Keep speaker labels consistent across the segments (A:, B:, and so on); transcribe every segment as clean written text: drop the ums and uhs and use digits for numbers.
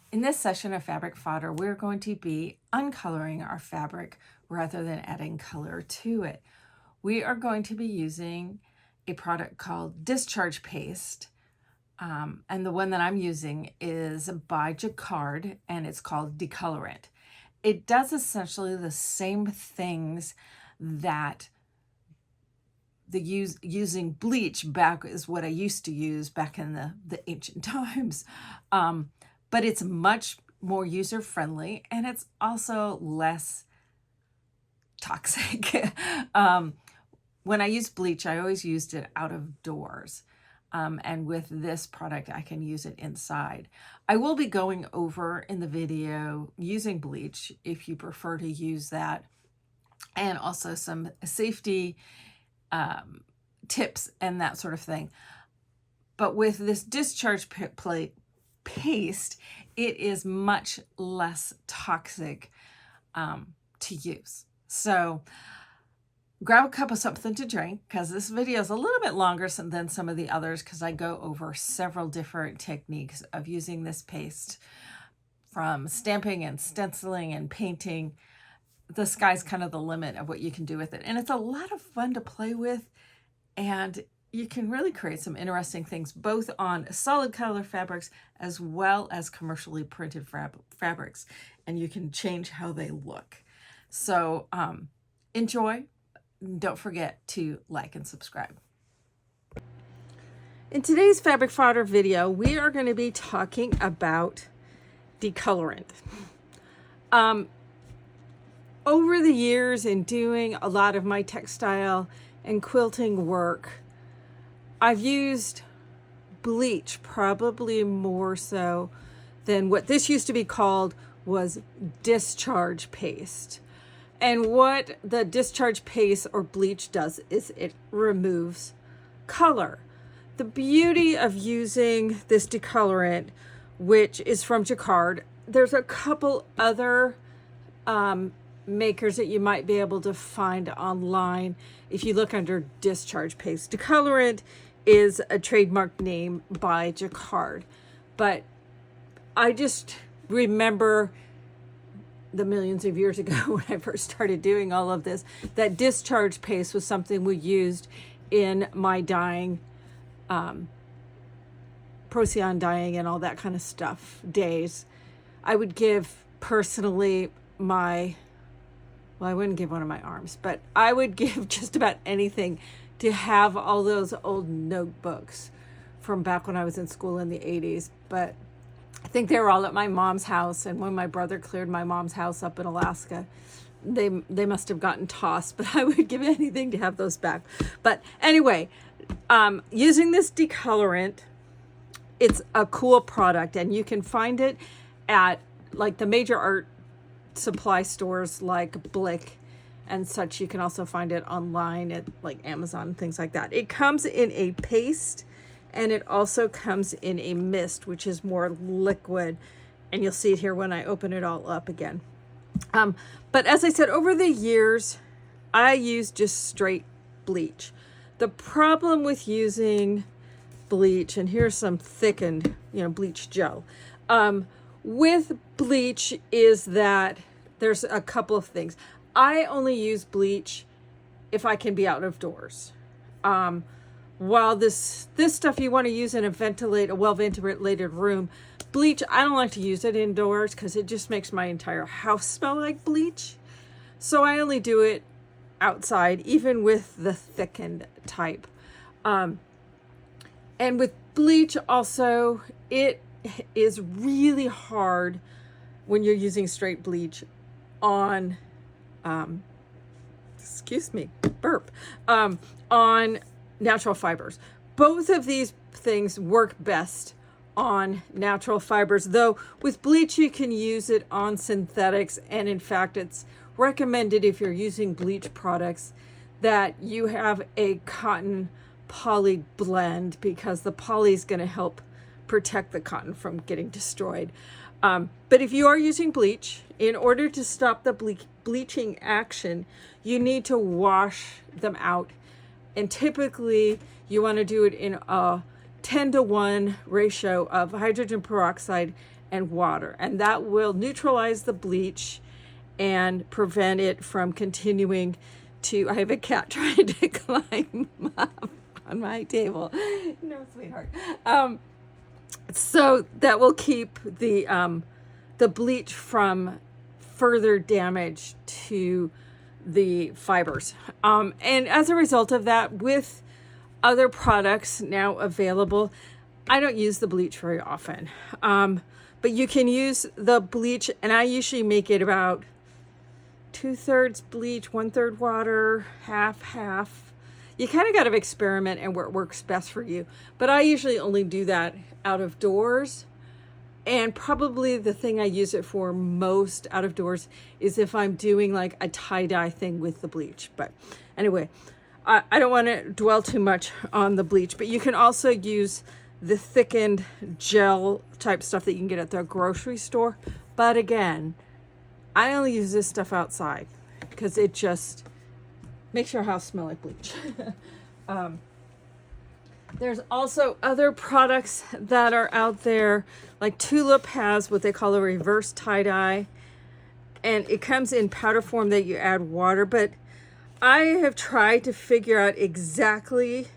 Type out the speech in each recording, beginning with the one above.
A: In this session of Fabric Fodder, we're going to be uncoloring our fabric rather than adding color to it. We are going to be using a product called Discharge Paste, and the one that I'm using is by Jacquard, and it's called Decolorant. It does essentially the same things that using bleach back is what I used to use back in the ancient times. But it's much more user-friendly, and it's also less toxic. When I use bleach, I always used it out of doors. And with this product, I can use it inside. I will be going over in the video using bleach if you prefer to use that, and also some safety tips and that sort of thing. But with this discharge paste, it is much less toxic to use. So grab a cup of something to drink, because this video is a little bit longer than some of the others, because I go over several different techniques of using this paste, from stamping and stenciling and painting. The sky's kind of the limit of what you can do with it. And it's a lot of fun to play with, and you can really create some interesting things, both on solid color fabrics as well as commercially printed fabrics, and you can change how they look. So enjoy. Don't forget to like and subscribe. In today's Fabric Fodder video, we are going to be talking about decolorant. Over the years, in doing a lot of my textile and quilting work, I've used bleach probably more so than what this used to be called was discharge paste. And what the discharge paste or bleach does is it removes color. The beauty of using this decolorant, which is from Jacquard, there's a couple other makers that you might be able to find online if you look under discharge paste. Decolorant is a trademark name by Jacquard, but I just remember the millions of years ago when I first started doing all of this, that discharge paste was something we used in my dyeing, Procyon dyeing and all that kind of stuff days. I would give personally I wouldn't give one of my arms, but I would give just about anything to have all those old notebooks from back when I was in school in the 80s. But I think they were all at my mom's house, and when my brother cleared my mom's house up in Alaska, they must have gotten tossed, but I would give anything to have those back. But anyway, using this decolorant, it's a cool product, and you can find it at like the major art supply stores like Blick and such. You can also find it online at like Amazon and things like that. It comes in a paste, and it also comes in a mist, which is more liquid, and you'll see it here when I open it all up again. But as I said, over the years, I use just straight bleach. The problem with using bleach, and here's some thickened, bleach gel, with bleach is that there's a couple of things. I only use bleach if I can be out of doors. While this stuff you want to use in a well-ventilated room, bleach, I don't like to use it indoors because it just makes my entire house smell like bleach. So I only do it outside, even with the thickened type. And with bleach also, it is really hard when you're using straight bleach on on natural fibers. Both of these things work best on natural fibers, though with bleach you can use it on synthetics, and in fact it's recommended if you're using bleach products that you have a cotton poly blend, because the poly is going to help protect the cotton from getting destroyed. But if you are using bleach, in order to stop the bleaching action, you need to wash them out. And typically you want to do it in a 10-to-1 ratio of hydrogen peroxide and water, and that will neutralize the bleach and prevent it from continuing to, I have a cat trying to climb up on my table. No, sweetheart. So that will keep the bleach from further damage to the fibers. And as a result of that, with other products now available, I don't use the bleach very often. But you can use the bleach, and I usually make it about 2/3 bleach, 1/3 water, half. You kind of got to experiment and where it works best for you. But I usually only do that out of doors. And probably the thing I use it for most out of doors is if I'm doing like a tie-dye thing with the bleach. But anyway, I don't want to dwell too much on the bleach, but you can also use the thickened gel type stuff that you can get at the grocery store. But again, I only use this stuff outside because it just makes your house smell like bleach. There's also other products that are out there, like Tulip has what they call a reverse tie-dye, and it comes in powder form that you add water, but I have tried to figure out exactly,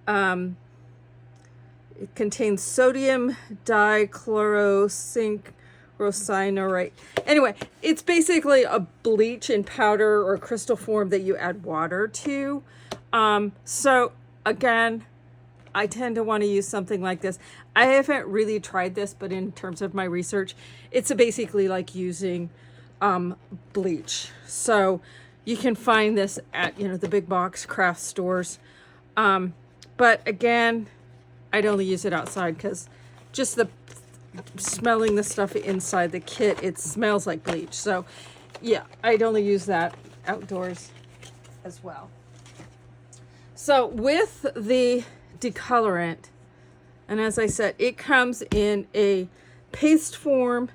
A: it contains sodium dichlorosynchrocynorate. Anyway, it's basically a bleach in powder or crystal form that you add water to. So again, I tend to want to use something like this. I haven't really tried this, but in terms of my research, it's basically like using bleach. So you can find this at, the big box craft stores. But again, I'd only use it outside because just smelling the stuff inside the kit, it smells like bleach. So yeah, I'd only use that outdoors as well. So with the decolorant, and as I said, it comes in a paste form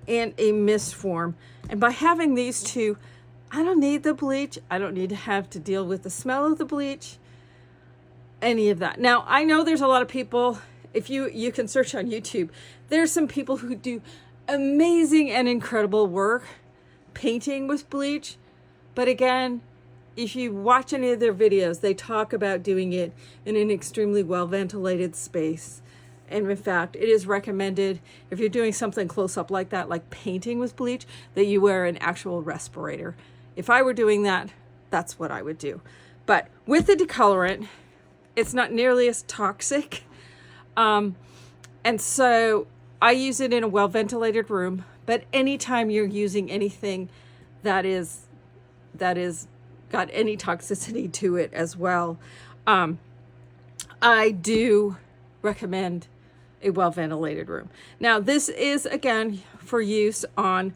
A: and a mist form, and by having these two, I don't need the bleach. I don't need to have to deal with the smell of the bleach, any of that. Now I know there's a lot of people, if you can search on YouTube, there's some people who do amazing and incredible work painting with bleach, but again, if you watch any of their videos, they talk about doing it in an extremely well ventilated space. And in fact, it is recommended if you're doing something close up like that, like painting with bleach, that you wear an actual respirator. If I were doing that, that's what I would do. But with the decolorant, it's not nearly as toxic. And so I use it in a well ventilated room, but anytime you're using anything that is got any toxicity to it as well, I do recommend a well ventilated room. Now this is again for use on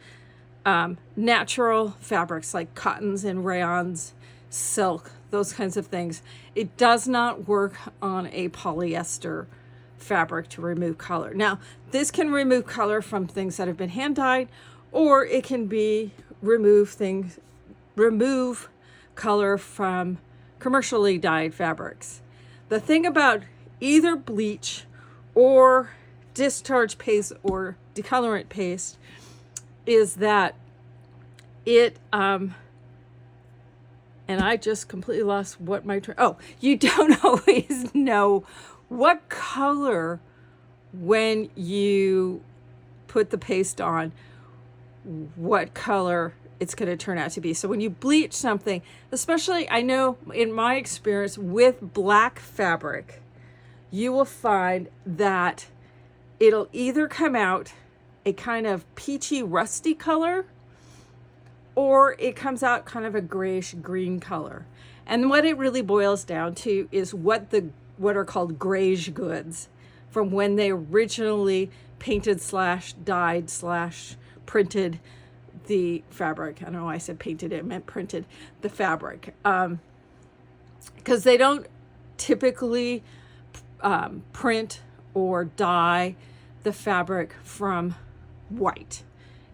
A: natural fabrics like cottons and rayons, silk, those kinds of things. It does not work on a polyester fabric to remove color. Now this can remove color from things that have been hand dyed, or it can be remove color from commercially dyed fabrics. The thing about either bleach or discharge paste or decolorant paste is that it and I just completely lost what my you don't always know what color when you put the paste on, what color it's going to turn out to be. So when you bleach something, especially I know in my experience with black fabric, you will find that it'll either come out a kind of peachy rusty color, or it comes out kind of a grayish green color. And what it really boils down to is what are called grayish goods from when they originally painted / dyed / printed the fabric. I don't know why I said painted, it meant printed the fabric. Because they don't typically print or dye the fabric from white.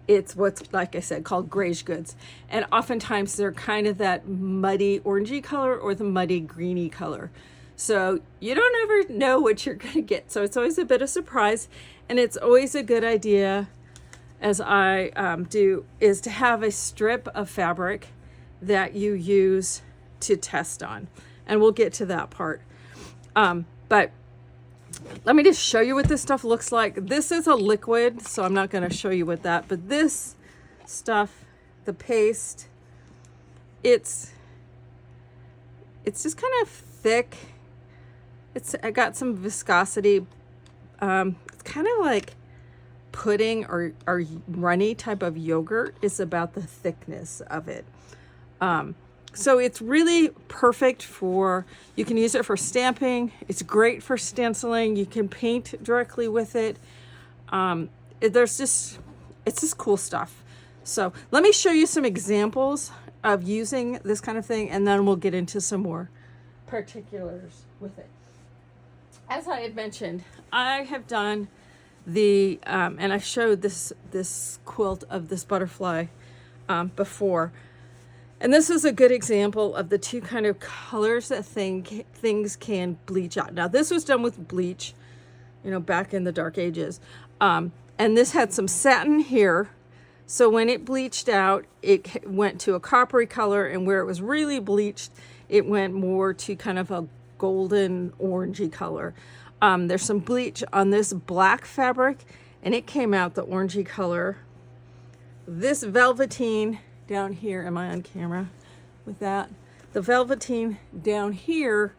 A: It's what's, like I said, called grayish goods. And oftentimes they're kind of that muddy orangey color or the muddy greeny color. So you don't ever know what you're going to get. So it's always a bit of surprise, and it's always a good idea, as I do, is to have a strip of fabric that you use to test on. And we'll get to that part. But let me just show you what this stuff looks like. This is a liquid, so I'm not going to show you what that, but this stuff, the paste, it's just kind of thick. I got some viscosity. It's kind of like pudding or runny type of yogurt is about the thickness of it. So it's really perfect for, you can use it for stamping. It's great for stenciling. You can paint directly with it. It's just cool stuff. So let me show you some examples of using this kind of thing, and then we'll get into some more particulars with it. As I had mentioned, I have done and I showed this quilt of this butterfly before. And this is a good example of the two kind of colors that things can bleach out. Now, this was done with bleach, back in the dark ages. And this had some satin here. So when it bleached out, it went to a coppery color, and where it was really bleached, it went more to kind of a golden orangey color. There's some bleach on this black fabric, and it came out the orangey color. This velveteen down here, am I on camera with that? The velveteen down here,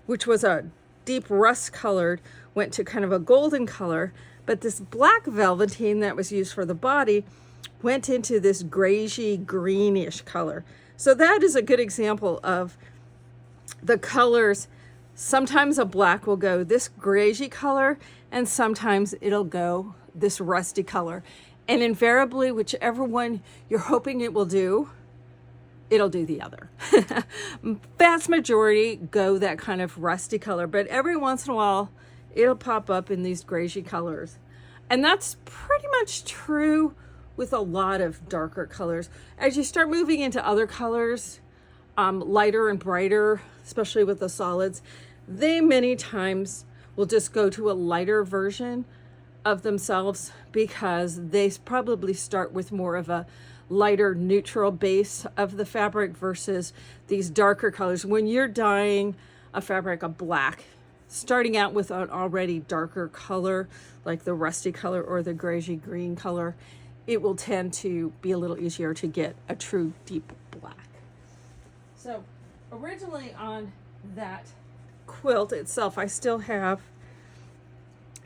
A: which was a deep rust colored, went to kind of a golden color, but this black velveteen that was used for the body went into this grayish greenish color. So that is a good example of the colors. Sometimes a black will go this grayish color, and sometimes it'll go this rusty color. And invariably, whichever one you're hoping it will do, it'll do the other. Vast majority go that kind of rusty color, but every once in a while, it'll pop up in these grayish colors. And that's pretty much true with a lot of darker colors. As you start moving into other colors, lighter and brighter, especially with the solids, they many times will just go to a lighter version of themselves because they probably start with more of a lighter neutral base of the fabric versus these darker colors. When you're dyeing a fabric a black, starting out with an already darker color, like the rusty color or the grayish green color, it will tend to be a little easier to get a true deep black. So originally on that quilt itself, I still have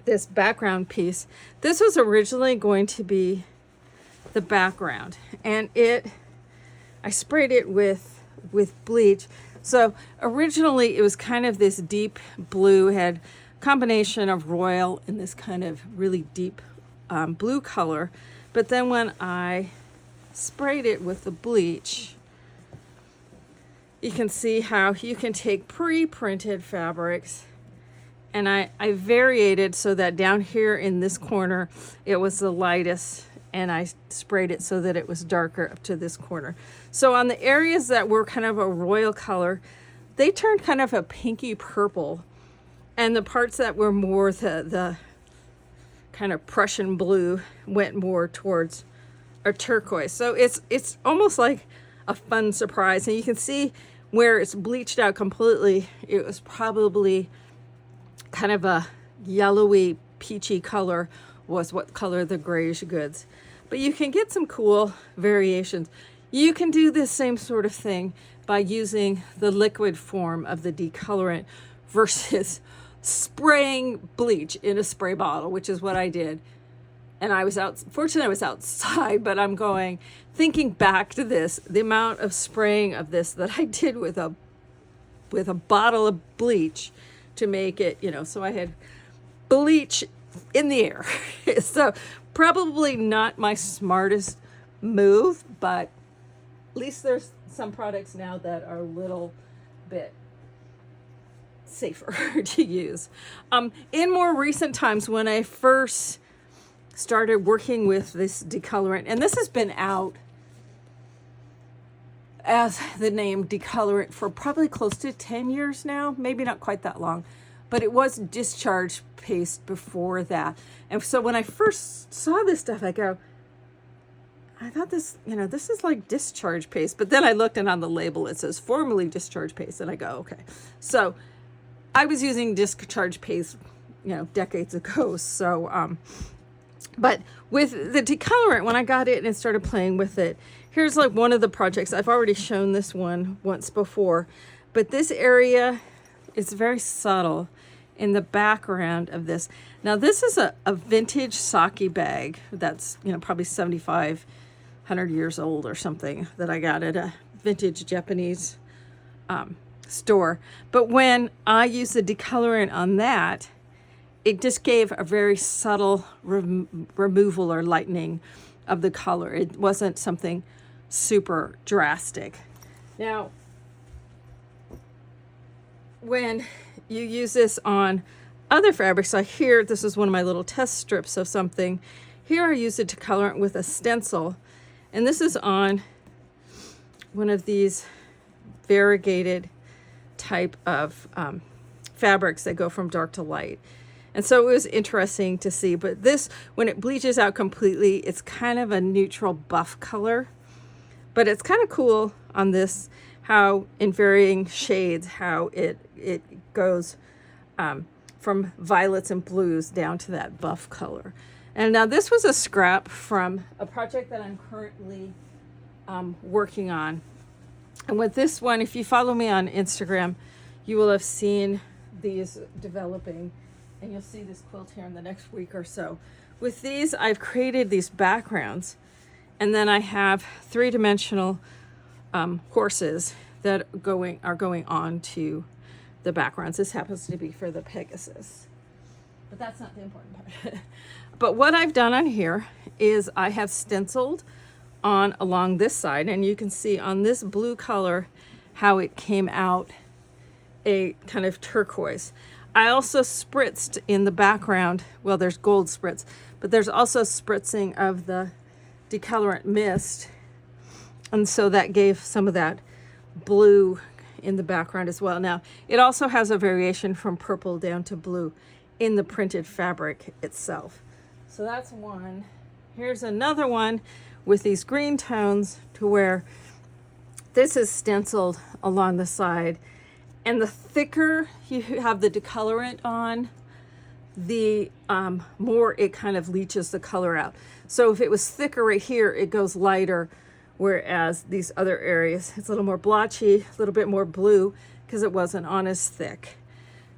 A: this background piece. This was originally going to be the background, and I sprayed it with bleach. So originally it was kind of this deep blue, had a combination of royal and this kind of really deep blue color. But then when I sprayed it with the bleach, you can see how you can take pre-printed fabrics, and I variated so that down here in this corner it was the lightest, and I sprayed it so that it was darker up to this corner. So on the areas that were kind of a royal color, they turned kind of a pinky purple, and the parts that were more the kind of Prussian blue went more towards a turquoise. So it's almost like a fun surprise, and you can see where it's bleached out completely. It was probably kind of a yellowy peachy color was what color the grayish goods. But you can get some cool variations. You can do this same sort of thing by using the liquid form of the decolorant versus spraying bleach in a spray bottle, which is what I did. And fortunately I was outside, but I'm thinking back to this, the amount of spraying of this that I did with a bottle of bleach to make it, so I had bleach in the air. So probably not my smartest move, but at least there's some products now that are a little bit safer to use. In more recent times, when I first started working with this decolorant, and this has been out as the name decolorant for probably close to 10 years now, maybe not quite that long, but it was discharge paste before that. And so when I first saw this stuff, I thought this, this is like discharge paste. But then I looked, and on the label it says formerly discharge paste, and I go, okay. So I was using discharge paste, decades ago. So, but with the decolorant, when I got it and started playing with it, here's like one of the projects. I've already shown this one once before, but this area is very subtle in the background of this. Now this is a vintage sake bag that's, probably 7,500 years old or something, that I got at a vintage Japanese store. But when I used the decolorant on that, it just gave a very subtle removal or lightening of the color. It wasn't something super drastic. Now, when you use this on other fabrics, like here, this is one of my little test strips of something. Here I use it to color it with a stencil, and this is on one of these variegated type of fabrics that go from dark to light. And so it was interesting to see, but this, when it bleaches out completely, it's kind of a neutral buff color, but it's kind of cool on this, how in varying shades, how it goes from violets and blues down to that buff color. And now this was a scrap from a project that I'm currently working on. And with this one, if you follow me on Instagram, you will have seen these developing, and you'll see this quilt here in the next week or so. With these, I've created these backgrounds, and then I have three-dimensional horses that are going on to the backgrounds. This happens to be for the Pegasus, but that's not the important part. But what I've done on here is I have stenciled on along this side, and you can see on this blue color how it came out a kind of turquoise. I also spritzed in the background, well, there's gold spritz, but there's also spritzing of the decolorant mist, and so that gave some of that blue in the background as well. Now, it also has a variation from purple down to blue in the printed fabric itself. So that's one. Here's another one with these green tones, to where this is stenciled along the side, and the thicker you have the decolorant on, the more it kind of leaches the color out. So if it was thicker right here, it goes lighter, whereas these other areas, it's a little more blotchy, a little bit more blue, because it wasn't on as thick.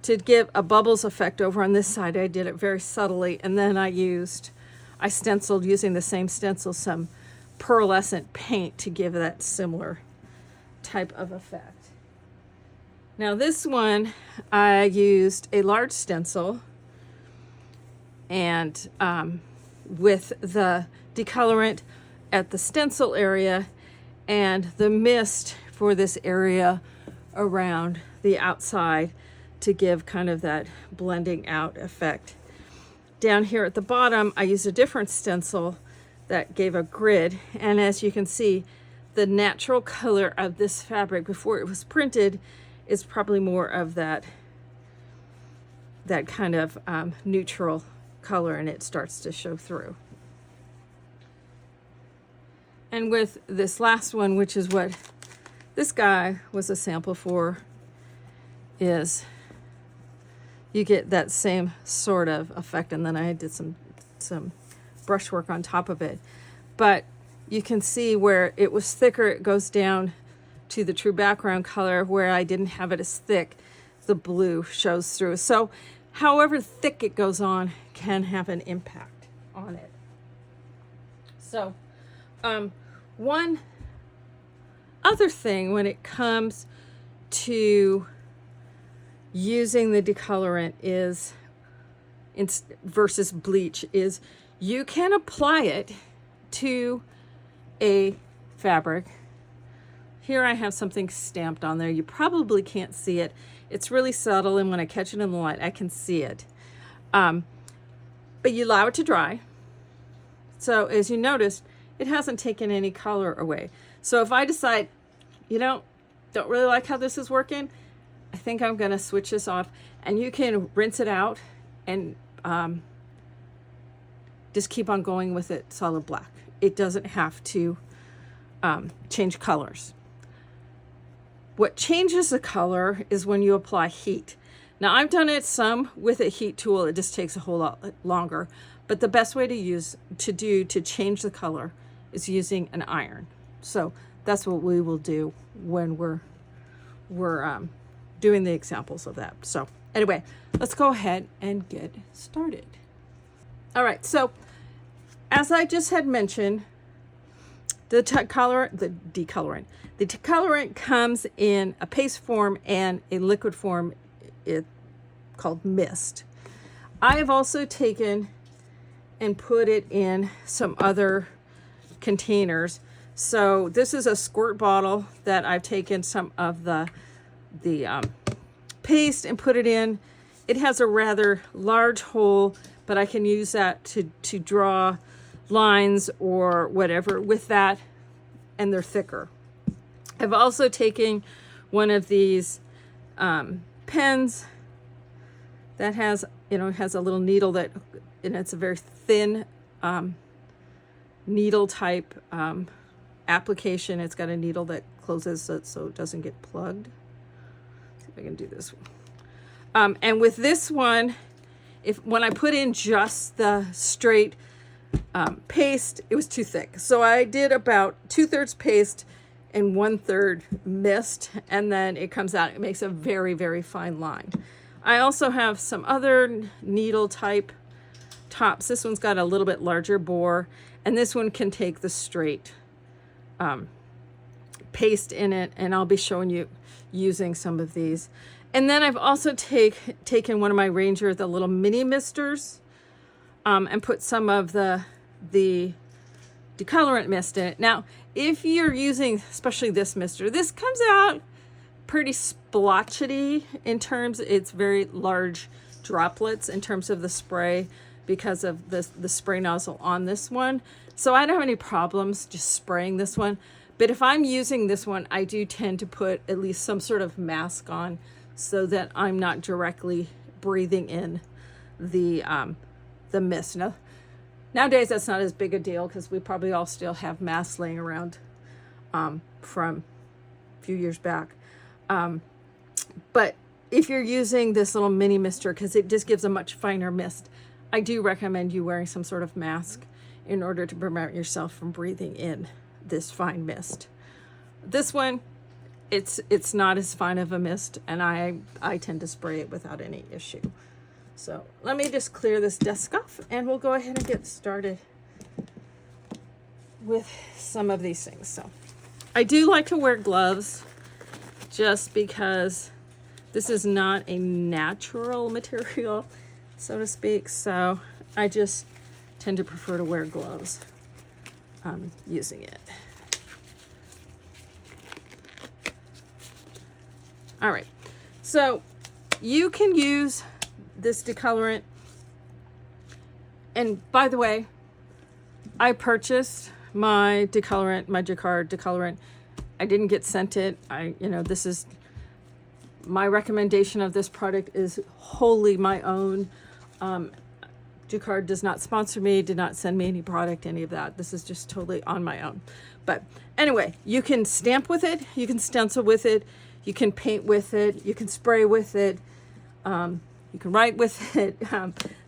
A: To give a bubbles effect over on this side, I did it very subtly, and then I stenciled using the same stencil some pearlescent paint to give that similar type of effect. Now this one, I used a large stencil, and with the decolorant at the stencil area and the mist for this area around the outside to give kind of that blending out effect. Down here at the bottom, I used a different stencil that gave a grid, and as you can see, the natural color of this fabric before it was printed is probably more of that kind of neutral color, and it starts to show through. And with this last one, which is what this guy was a sample for, is you get that same sort of effect, and then I did some brushwork on top of it. But you can see where it was thicker, it goes down to the true background color. Where I didn't have it as thick, the blue shows through. So however thick it goes on can have an impact on it. So one other thing when it comes to using the decolorant is versus bleach is you can apply it to a fabric. Here I have something stamped on there. You probably can't see it. It's really subtle, and when I catch it in the light, I can see it. But you allow it to dry. So as you notice, it hasn't taken any color away. So if I decide, you know, don't really like how this is working, I think I'm gonna switch this off. And you can rinse it out and just keep on going with it solid black. It doesn't have to change colors. What changes the color is when you apply heat. Now I've done it some with a heat tool. It just takes a whole lot longer. But the best way to change the color is using an iron. So that's what we will do when we're doing the examples of that. So anyway, let's go ahead and get started. All right, so as I just had mentioned, the decolorant comes in a paste form and a liquid form called mist. I have also taken and put it in some other containers. So this is a squirt bottle that I've taken some of the paste and put it in. It has a rather large hole, but I can use that to draw lines or whatever with that, and they're thicker. I've also taken one of these pens that has, has a little needle and it's a very thin needle type application. It's got a needle that closes so it doesn't get plugged. Let's see if I can do this one. And with this one, when I put in just the straight paste, it was too thick. So I did about 2/3 paste and 1/3 mist, and then it comes out. It makes a very, very fine line. I also have some other needle type tops. This one's got a little bit larger bore, and this one can take the straight paste in it, and I'll be showing you using some of these. And then I've also taken one of my Ranger, the little mini misters, and put some of the decolorant mist in it. Now, if you're using, especially this mister, this comes out pretty splotchy in terms, it's very large droplets in terms of the spray because of the spray nozzle on this one. So I don't have any problems just spraying this one. But if I'm using this one, I do tend to put at least some sort of mask on so that I'm not directly breathing in the mist. Now, nowadays, that's not as big a deal because we probably all still have masks laying around from a few years back. But if you're using this little mini mister, because it just gives a much finer mist, I do recommend you wearing some sort of mask in order to prevent yourself from breathing in this fine mist. This one, it's not as fine of a mist, and I tend to spray it without any issue. So let me just clear this desk off, and we'll go ahead and get started with some of these things. So I do like to wear gloves just because this is not a natural material, so to speak. So I just tend to prefer to wear gloves using it. All right, so you can use this decolorant. And by the way, I purchased my decolorant, my Jacquard decolorant. I didn't get sent it. This is my recommendation of this product is wholly my own. Jacquard does not sponsor me, did not send me any product, any of that. This is just totally on my own. But anyway, you can stamp with it, you can stencil with it, you can paint with it, you can spray with it, you can write with it,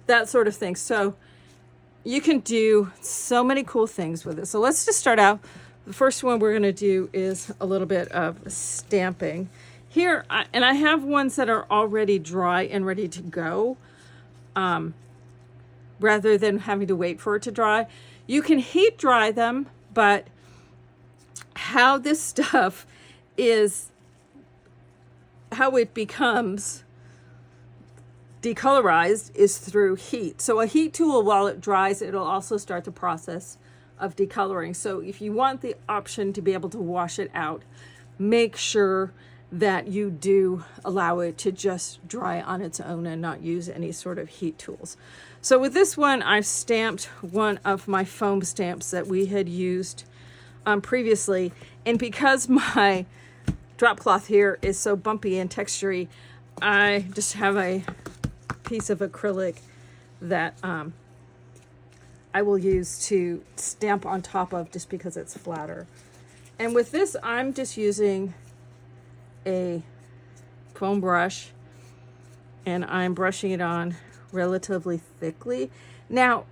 A: that sort of thing. So you can do so many cool things with it. So let's just start out. The first one we're going to do is a little bit of stamping. Here, and I have ones that are already dry and ready to go, rather than having to wait for it to dry. You can heat dry them, but how this stuff is, how it becomes decolorized is through heat. So a heat tool, while it dries, it'll also start the process of decoloring. So if you want the option to be able to wash it out, make sure that you do allow it to just dry on its own and not use any sort of heat tools. So with this one, I've stamped one of my foam stamps that we had used previously. And because my drop cloth here is so bumpy and textury, I just have a piece of acrylic that I will use to stamp on top of just because it's flatter. And with this, I'm just using a foam brush, and I'm brushing it on relatively thickly. Now,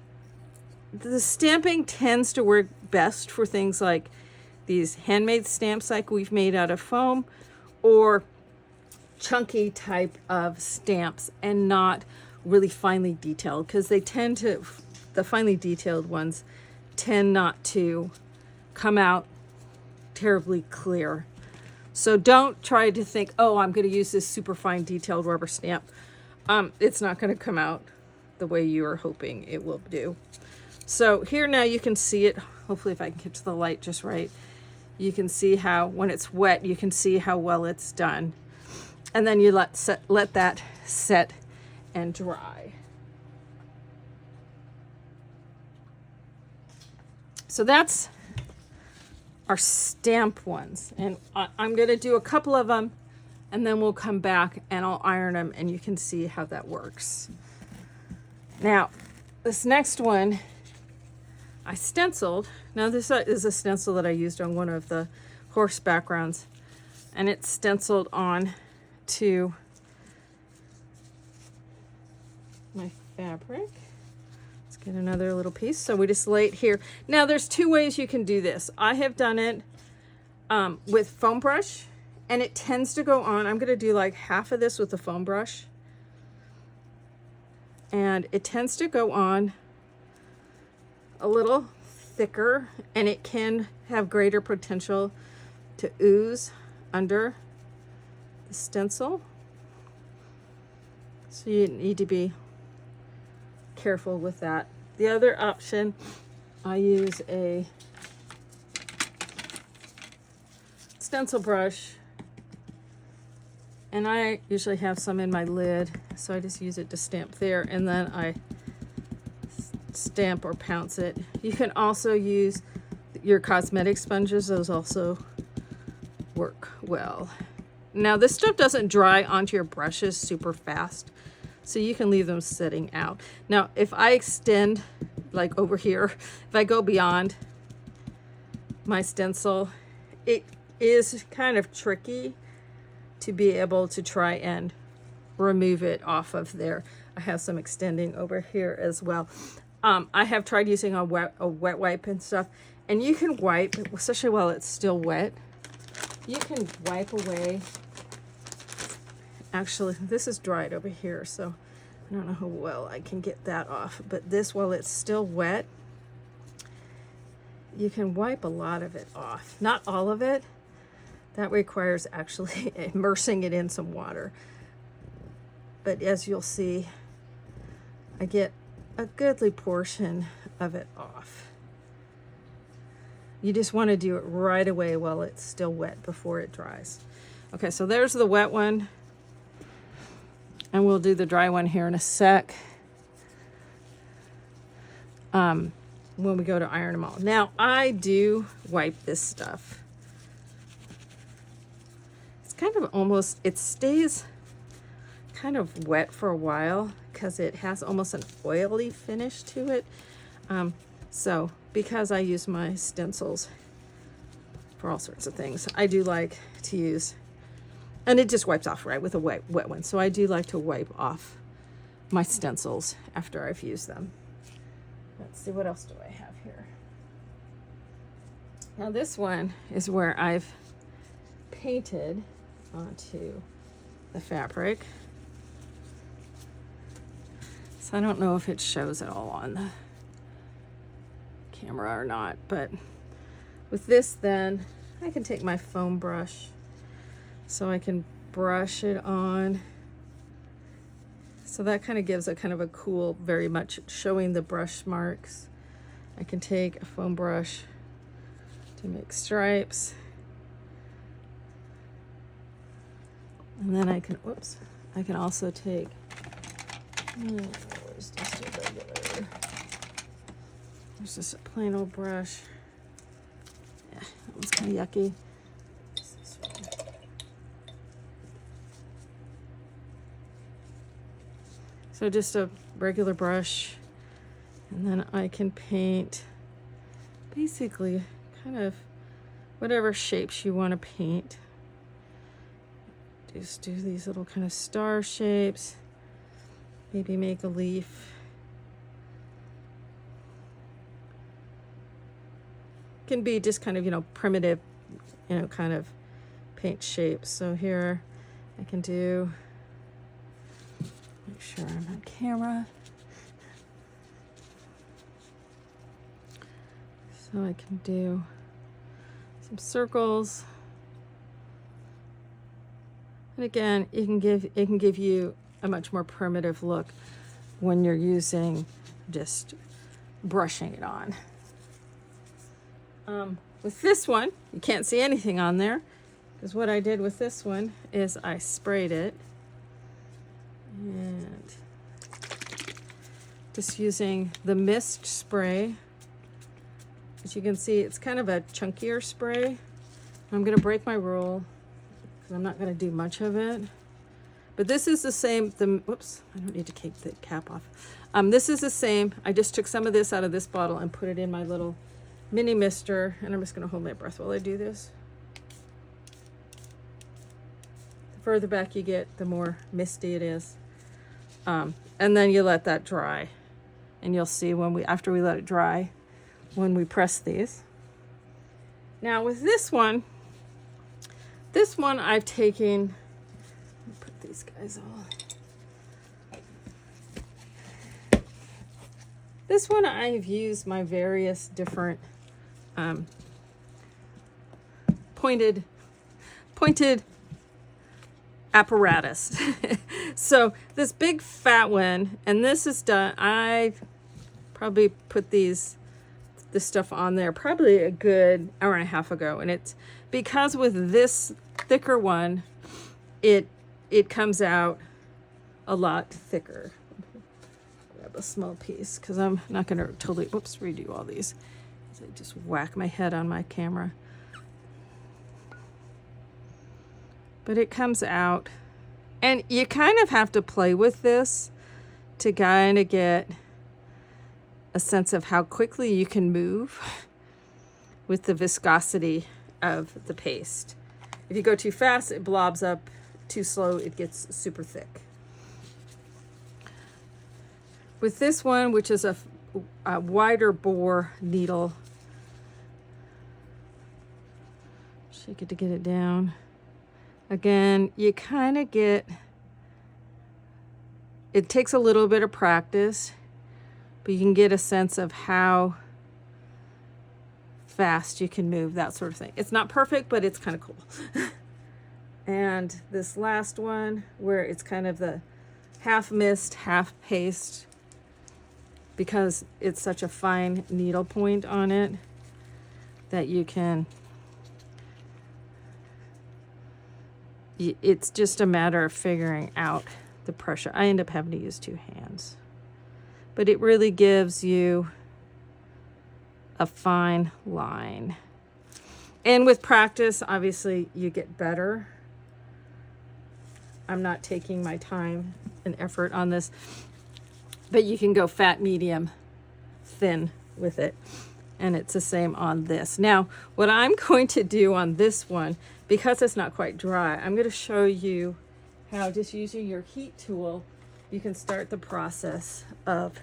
A: the stamping tends to work best for things like these handmade stamps like we've made out of foam, or chunky type of stamps, and not really finely detailed, because they tend to, the finely detailed ones tend not to come out terribly clear. So don't try to think, oh, I'm going to use this super fine detailed rubber stamp. It's not going to come out the way you are hoping it will do. So here now you can see it. Hopefully if I can get to the light just right, you can see how when it's wet, you can see how well it's done. And then you let that set and dry. So that's our stamp ones. And I'm going to do a couple of them, and then we'll come back and I'll iron them, and you can see how that works. Now, this next one I stenciled. Now this is a stencil that I used on one of the horse backgrounds, and it's stenciled on to my fabric. Let's get another little piece. So we just lay it here. Now there's two ways you can do this. I have done it with foam brush, and it tends to go on. I'm going to do like half of this with the foam brush, and it tends to go on a little thicker, and it can have greater potential to ooze under the stencil. So you need to be careful with that. The other option, I use a stencil brush, and I usually have some in my lid, so I just use it to stamp there, and then I stamp or pounce it. You can also use your cosmetic sponges. Those also work well. Now this stuff doesn't dry onto your brushes super fast, so you can leave them sitting out. Now if I extend, like over here, if I go beyond my stencil, it is kind of tricky to be able to try and remove it off of there. I have some extending over here as well. I have tried using a wet wipe and stuff, and you can wipe, especially while it's still wet, you can wipe away. Actually, this is dried over here, so I don't know how well I can get that off, but this, while it's still wet, you can wipe a lot of it off. Not all of it. That requires actually immersing it in some water. But as you'll see, I get a goodly portion of it off. You just want to do it right away while it's still wet before it dries. Okay, so there's the wet one, and we'll do the dry one here in a sec when we go to iron them all. Now I do wipe this stuff. It's kind of almost, it stays kind of wet for a while because it has almost an oily finish to it. So because I use my stencils for all sorts of things, I do like to use, and it just wipes off right with a wet one. So I do like to wipe off my stencils after I've used them. Let's see, what else do I have here? Now this one is where I've painted onto the fabric. So I don't know if it shows at all on the camera or not, but with this then I can take my foam brush, so I can brush it on. So that kind of gives a kind of a cool, very much showing the brush marks. I can take a foam brush to make stripes, and then I can, whoops, I can also take, where's just a regular, there's just a plain old brush. Yeah, that one's kind of yucky. This one. So just a regular brush, and then I can paint basically kind of whatever shapes you want to paint. Just do these little kind of star shapes, maybe make a leaf. Can be just kind of, you know, primitive, you know, kind of paint shapes. So here I can do, make sure I'm on camera. So I can do some circles. And again, it can give you a much more primitive look when you're using just brushing it on. With this one, you can't see anything on there, because what I did with this one is I sprayed it, and just using the mist spray. As you can see, it's kind of a chunkier spray. I'm going to break my rule because I'm not going to do much of it. But this is the same, whoops, I don't need to take the cap off. This is the same. I just took some of this out of this bottle and put it in my little mini mister, and I'm just going to hold my breath while I do this. The further back you get, the more misty it is. And then you let that dry, and you'll see after we let it dry, when we press these. Now with this one I've taken, put these guys on. This one I've used my various different pointed apparatus. So this big fat one, and this is done, I probably put this stuff on there probably a good hour and a half ago, and it's because with this thicker one it comes out a lot thicker. Grab a small piece because I'm not going to totally redo all these. So I just whack my head on my camera. But it comes out, and you kind of have to play with this to kind of get a sense of how quickly you can move with the viscosity of the paste. If you go too fast, it blobs up. Too slow, it gets super thick. With this one, which is a wider bore needle, shake it to get it down. Again, you kind of get, it takes a little bit of practice, but you can get a sense of how fast you can move, that sort of thing. It's not perfect, but it's kind of cool. And this last one, where it's kind of the half mist, half paste, because it's such a fine needle point on it that you can, it's just a matter of figuring out the pressure. I end up having to use two hands, but it really gives you a fine line. And with practice, obviously you get better. I'm not taking my time and effort on this, but you can go fat, medium, thin with it. And it's the same on this. Now, what I'm going to do on this one, because it's not quite dry, I'm going to show you how, just using your heat tool, you can start the process of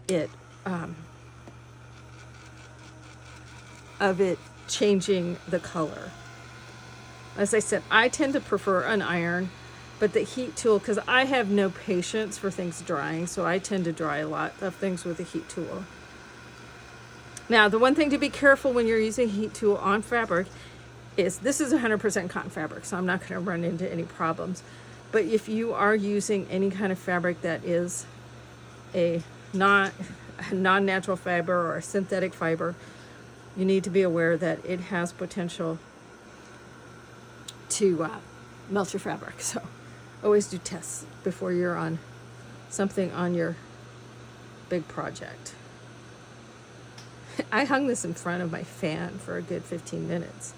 A: it changing the color. As I said, I tend to prefer an iron, but the heat tool, because I have no patience for things drying, so I tend to dry a lot of things with a heat tool. Now, the one thing to be careful when you're using a heat tool on fabric is, this is 100% cotton fabric, so I'm not going to run into any problems. But if you are using any kind of fabric that is a non-natural fiber or a synthetic fiber, you need to be aware that it has potential to melt your fabric. So always do tests before you're on something on your big project. I hung this in front of my fan for a good 15 minutes,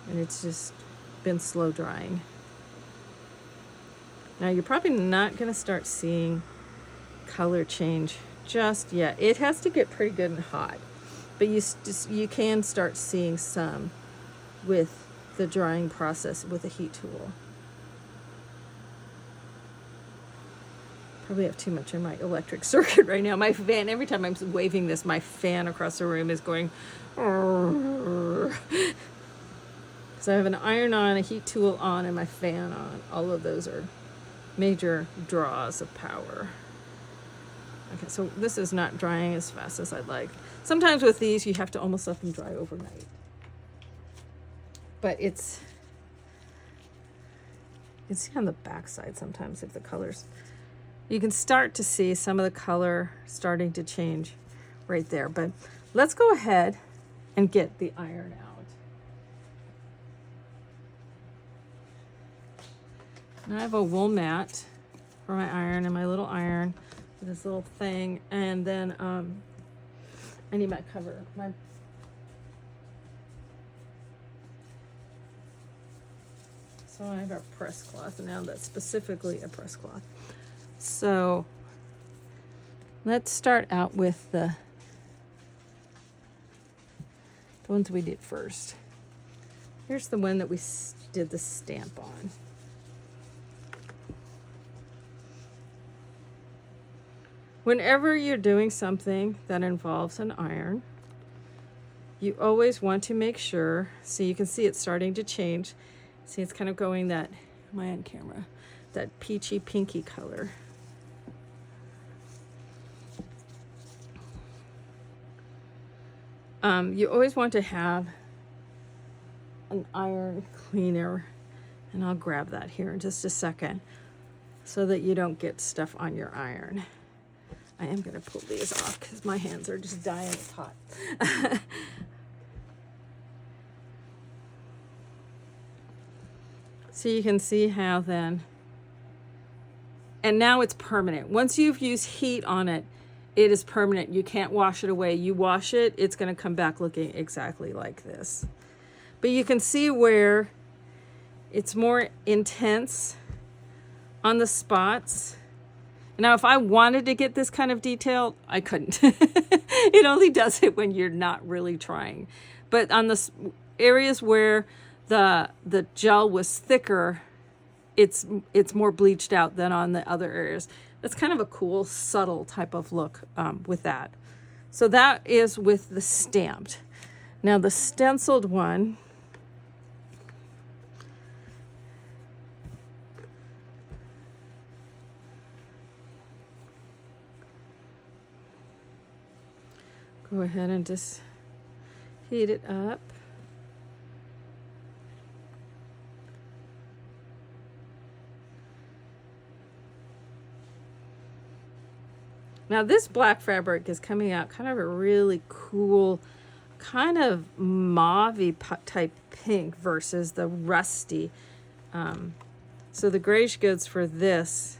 A: and it's just been slow drying. Now you're probably not going to start seeing color change just yet. It has to get pretty good and hot, but you can start seeing some with the drying process with a heat tool. Probably have too much in my electric circuit right now. My fan, every time I'm waving this, my fan across the room is going. So I have an iron on, a heat tool on, and my fan on. All of those are major draws of power. Okay, so this is not drying as fast as I'd like. Sometimes with these, you have to almost let them dry overnight. But it's, you can see on the back side sometimes if the colors, you can start to see some of the color starting to change right there. But let's go ahead and get the iron out. Now I have a wool mat for my iron and my little iron with this little thing, and then I need my cover. So I have a press cloth now that's specifically a press cloth. So let's start out with the ones we did first. Here's the one that we did the stamp on. Whenever you're doing something that involves an iron, you always want to make sure, so you can see it's starting to change. See, it's kind of going that, am I on camera? That peachy pinky color. You always want to have an iron cleaner, and I'll grab that here in just a second so that you don't get stuff on your iron. I am going to pull these off because my hands are just dying. It's hot. So you can see how then, and now it's permanent. Once you've used heat on it, it is permanent. You can't wash it away. You wash it, it's going to come back looking exactly like this. But you can see where it's more intense on the spots. Now, if I wanted to get this kind of detail, I couldn't. It only does it when you're not really trying. But on the areas where the gel was thicker, it's more bleached out than on the other areas. That's kind of a cool, subtle type of look with that. So that is with the stamped. Now the stenciled one, go ahead and just heat it up. Now this black fabric is coming out kind of a really cool, kind of mauve-y type pink versus the rusty. So the grayish goods for this,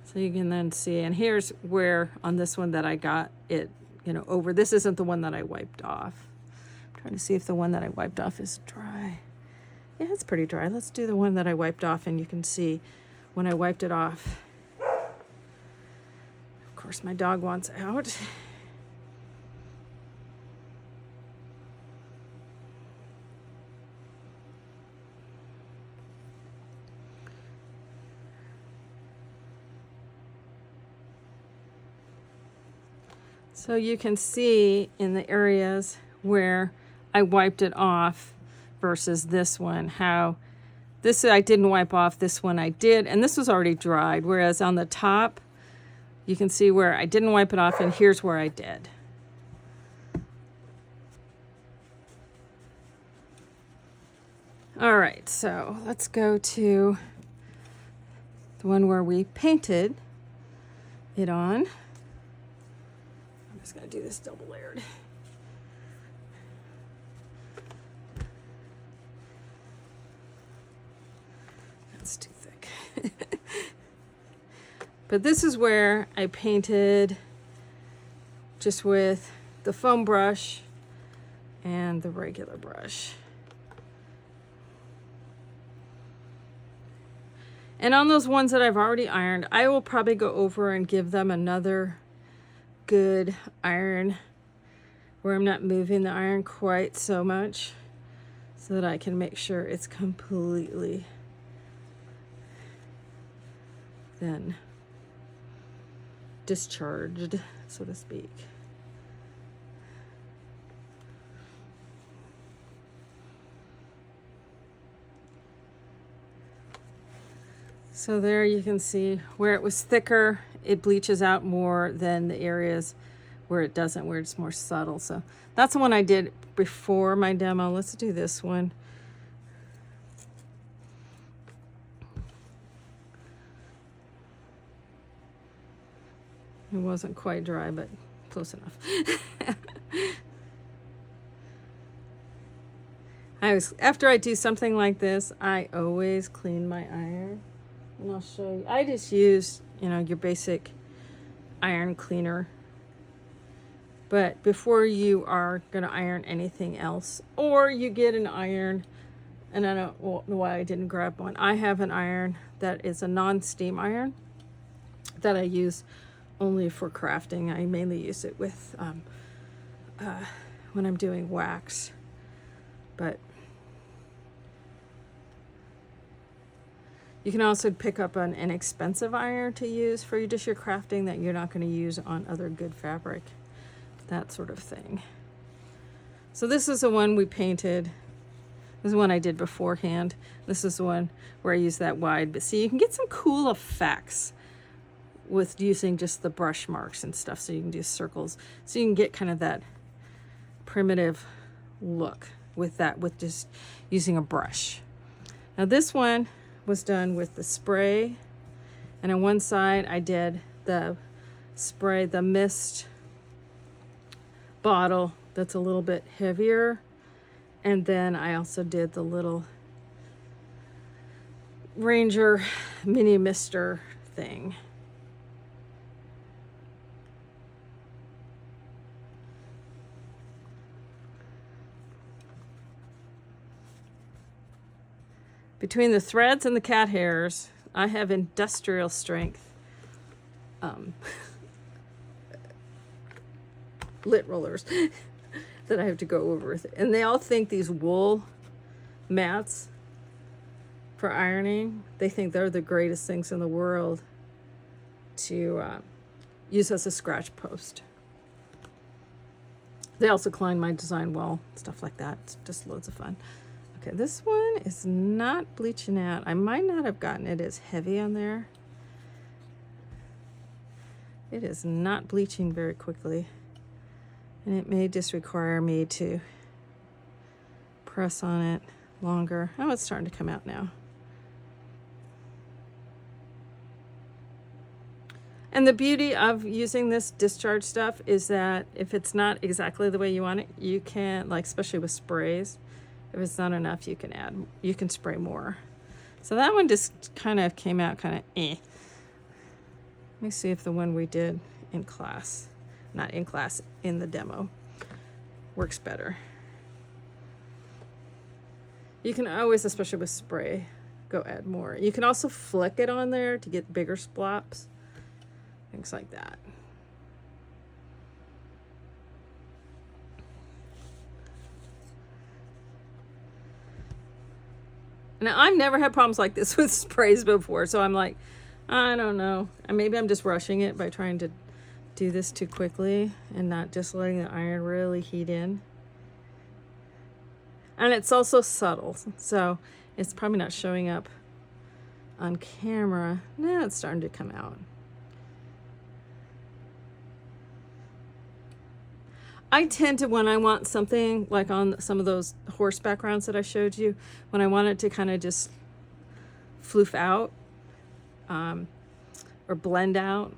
A: so you can then see, and here's where on this one that I got it, over. This isn't the one that I wiped off. I'm trying to see if the one that I wiped off is dry. Yeah, it's pretty dry. Let's do the one that I wiped off, and you can see when I wiped it off. Of course, my dog wants out. So you can see in the areas where I wiped it off versus this one, how this I didn't wipe off, this one I did, and this was already dried, whereas on the top, you can see where I didn't wipe it off, and here's where I did. All right, so let's go to the one where we painted it on. I'm just gonna do this double layered. That's too thick. But this is where I painted just with the foam brush and the regular brush. And on those ones that I've already ironed, I will probably go over and give them another good iron where I'm not moving the iron quite so much, so that I can make sure it's completely then discharged, so to speak. So there you can see where it was thicker, it bleaches out more than the areas where it doesn't, where it's more subtle. So that's the one I did before my demo. Let's do this one. It wasn't quite dry, but close enough. After I do something like this, I always clean my iron. And I'll show you. I just use, your basic iron cleaner. But before you are going to iron anything else, or you get an iron, and I don't know why I didn't grab one. I have an iron that is a non-steam iron that I use only for crafting. I mainly use it with when I'm doing wax. But you can also pick up an inexpensive iron to use for just your crafting that you're not going to use on other good fabric, that sort of thing. So this is the one we painted. This is the one I did beforehand. This is the one where I use that wide. But see, you can get some cool effects with using just the brush marks and stuff. So you can do circles. So you can get kind of that primitive look with that, with just using a brush. Now this one was done with the spray, and on one side I did the spray, the mist bottle that's a little bit heavier, and then I also did the little Ranger mini mister thing. Between the threads and the cat hairs, I have industrial strength lit rollers that I have to go over with. And they all think these wool mats for ironing, they think they're the greatest things in the world to use as a scratch post. They also clean my design well, stuff like that. It's just loads of fun. Okay, this one is not bleaching out. I might not have gotten it as heavy on there. It is not bleaching very quickly. And it may just require me to press on it longer. Oh, it's starting to come out now. And the beauty of using this discharge stuff is that if it's not exactly the way you want it, you can, like especially with sprays, if it's not enough, you can spray more. So that one just kind of came out kind of eh. Let me see if the one we did in class, not in class, in the demo, works better. You can always, especially with spray, go add more. You can also flick it on there to get bigger splops, things like that. Now, I've never had problems like this with sprays before, so I'm like, I don't know. Maybe I'm just rushing it by trying to do this too quickly and not just letting the iron really heat in. And it's also subtle, so it's probably not showing up on camera. Now it's starting to come out. I tend to, when I want something like on some of those horse backgrounds that I showed you, when I want it to kind of just floof out or blend out.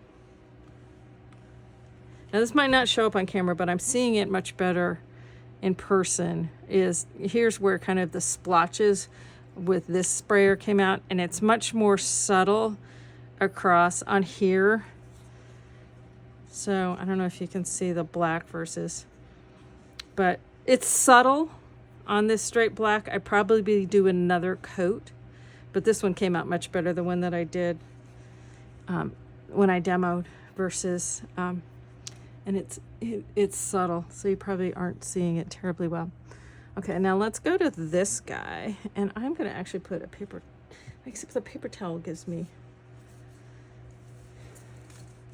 A: Now this might not show up on camera, but I'm seeing it much better in person. Here's where kind of the splotches with this sprayer came out, and it's much more subtle across on here. So I don't know if you can see the black versus, but it's subtle on this straight black. I'd probably do another coat but this one came out much better, the one that I did when I demoed versus, and it's subtle, so you probably aren't seeing it terribly well. Okay, now let's go to this guy, and I'm going to actually put a paper, except the paper towel gives me,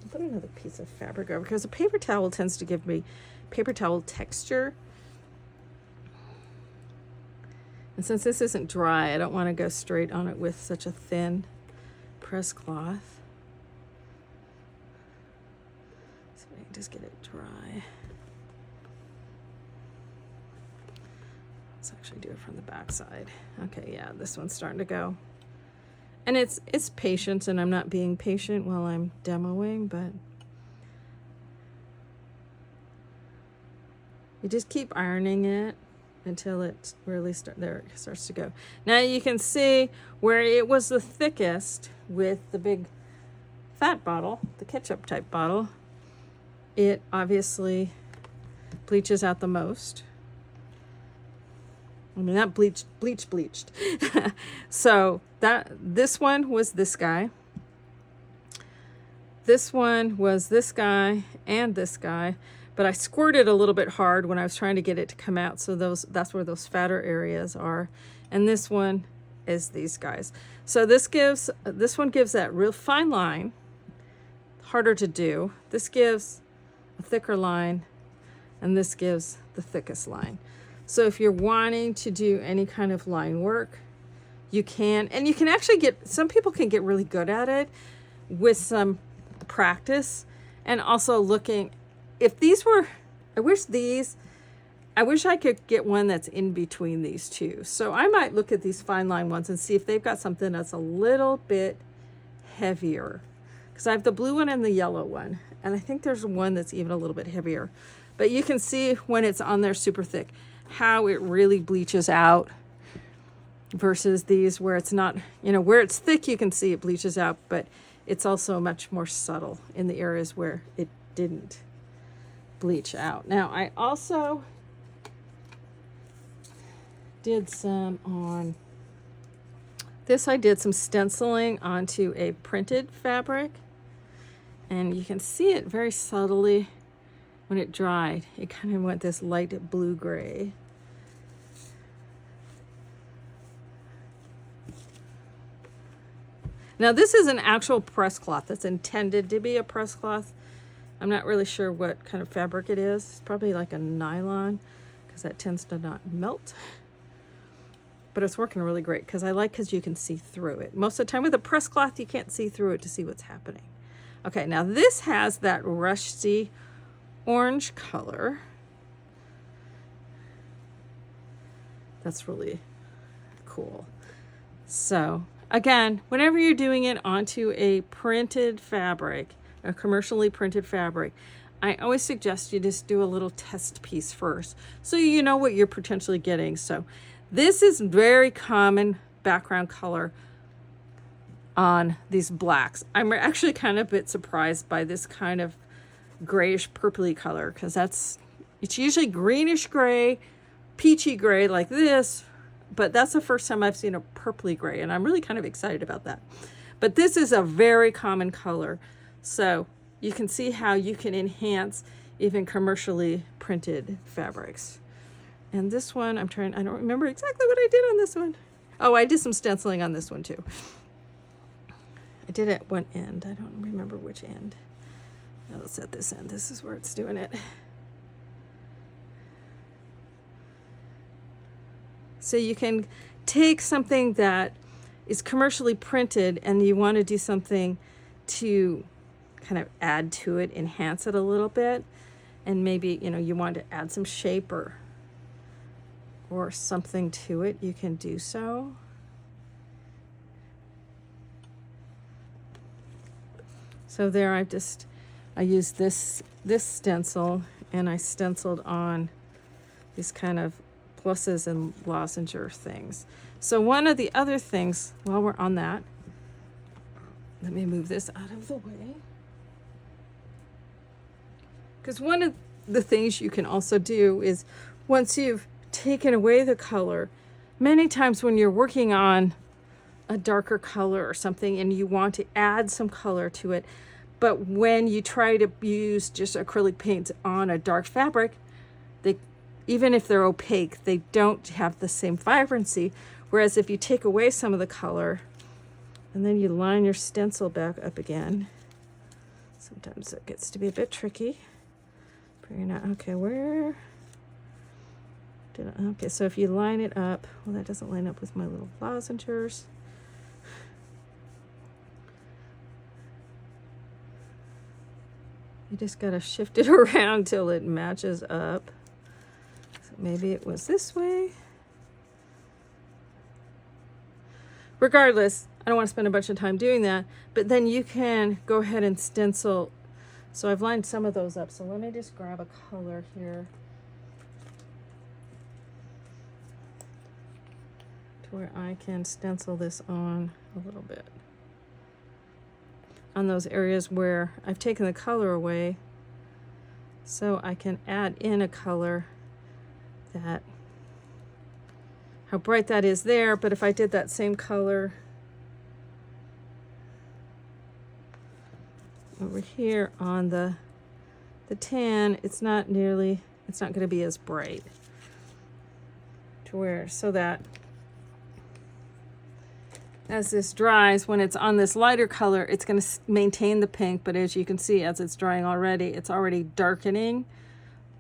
A: I'll put another piece of fabric over, because a paper towel tends to give me paper towel texture. And since this isn't dry, I don't want to go straight on it with such a thin press cloth. So I can just get it dry. Let's actually do it from the back side. Okay, yeah, this one's starting to go. And it's patience, and I'm not being patient while I'm demoing, but you just keep ironing it until it really starts to go. Now you can see where it was the thickest with the big fat bottle, the ketchup type bottle. It obviously bleaches out the most. I mean, not bleached. So this one was this guy. This one was this guy and this guy. But I squirted a little bit hard when I was trying to get it to come out. So that's where those fatter areas are. And this one is these guys. So this one gives that real fine line, harder to do. This gives a thicker line, and this gives the thickest line. So if you're wanting to do any kind of line work, you can, and you can actually get, some people can get really good at it with some practice, and also looking, if these were, I wish I could get one that's in between these two. So I might look at these fine line ones and see if they've got something that's a little bit heavier. Because I have the blue one and the yellow one. And I think there's one that's even a little bit heavier. But you can see when it's on there super thick, how it really bleaches out versus these where it's not, where it's thick, you can see it bleaches out, but it's also much more subtle in the areas where it didn't bleach out. Now I also did some on this. I did some stenciling onto a printed fabric, and you can see it very subtly when it dried. It kind of went this light blue gray. Now this is an actual press cloth that's intended to be a press cloth. I'm not really sure what kind of fabric it is. It's probably like a nylon, because that tends to not melt. But it's working really great because you can see through it. Most of the time with a press cloth, you can't see through it to see what's happening. Okay, now this has that rusty orange color. That's really cool. So again, whenever you're doing it onto a printed fabric, a commercially printed fabric, I always suggest you just do a little test piece first, so you know what you're potentially getting. So this is very common background color on these blacks. I'm actually kind of a bit surprised by this kind of grayish purpley color, because it's usually greenish gray, peachy gray like this, but that's the first time I've seen a purpley gray, and I'm really kind of excited about that. But this is a very common color, so you can see how you can enhance even commercially printed fabrics. And this one, I don't remember exactly what I did on this one. Oh, I did some stenciling on this one too. I did it at one end. I don't remember which end. Now let's set this end. This is where it's doing it. So you can take something that is commercially printed and you want to do something to kind of add to it, enhance it a little bit, and maybe, you want to add some shape or something to it, you can do so. So there I used this stencil, and I stenciled on these kind of pluses and lozenger things. So one of the other things, while we're on that, let me move this out of the way. Because one of the things you can also do is, once you've taken away the color, many times when you're working on a darker color or something and you want to add some color to it, but when you try to use just acrylic paints on a dark fabric, they, even if they're opaque, they don't have the same vibrancy. Whereas if you take away some of the color and then you line your stencil back up again, sometimes it gets to be a bit tricky. Figuring out, okay, where did I, okay, so if you line it up, well, that doesn't line up with my little lozengers. You just gotta shift it around till it matches up. So maybe it was this way. Regardless, I don't want to spend a bunch of time doing that, but then you can go ahead and stencil. So I've lined some of those up. So let me just grab a color here to where I can stencil this on a little bit. On those areas where I've taken the color away, so I can add in a color that, how bright that is there, but if I did that same color over here on the tan, it's not going to be as bright to where, so that as this dries, when it's on this lighter color, it's going to maintain the pink, but as you can see, as it's drying already, it's already darkening,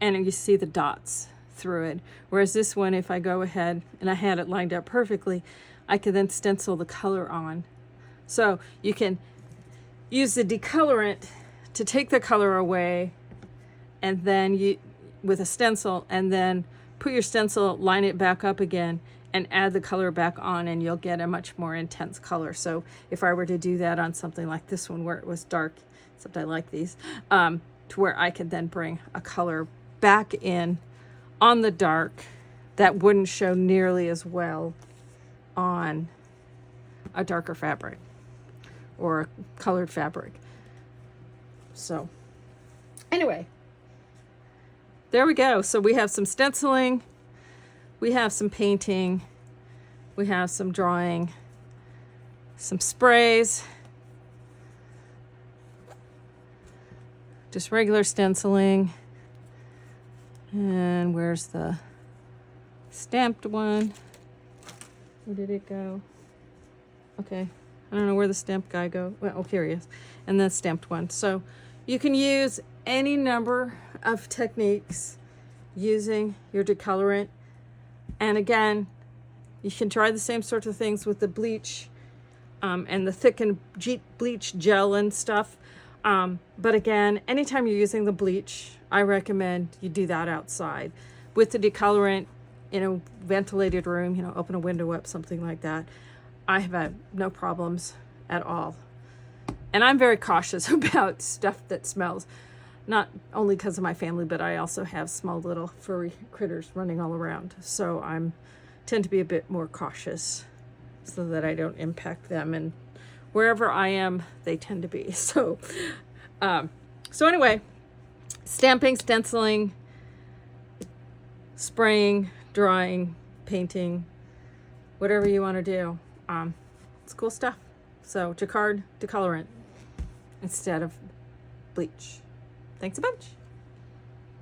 A: and you see the dots through it. Whereas this one, if I go ahead and I had it lined up perfectly, I can then stencil the color on. So you can use the decolorant to take the color away, and then you, with a stencil, and then put your stencil, line it back up again, and add the color back on, and you'll get a much more intense color. So if I were to do that on something like this one where it was dark, except I like these, to where I could then bring a color back in on the dark that wouldn't show nearly as well on a darker fabric or a colored fabric. So anyway, there we go. So we have some stenciling, we have some painting, we have some drawing, some sprays, just regular stenciling, and where's the stamped one? Where did it go? Okay, I don't know where the stamped guy go. Well, oh, here he is. And the stamped one. So you can use any number of techniques using your decolorant. And again, you can try the same sorts of things with the bleach and the thickened bleach gel and stuff. But again, anytime you're using the bleach, I recommend you do that outside. With the decolorant in a ventilated room, you know, open a window up, something like that, I have had no problems at all. And I'm very cautious about stuff that smells, not only because of my family, but I also have small little furry critters running all around. So I tend to be a bit more cautious so that I don't impact them. And wherever I am, they tend to be. So anyway, stamping, stenciling, spraying, drawing, painting, whatever you want to do. It's cool stuff. So jacquard decolorant instead of bleach. Thanks a bunch.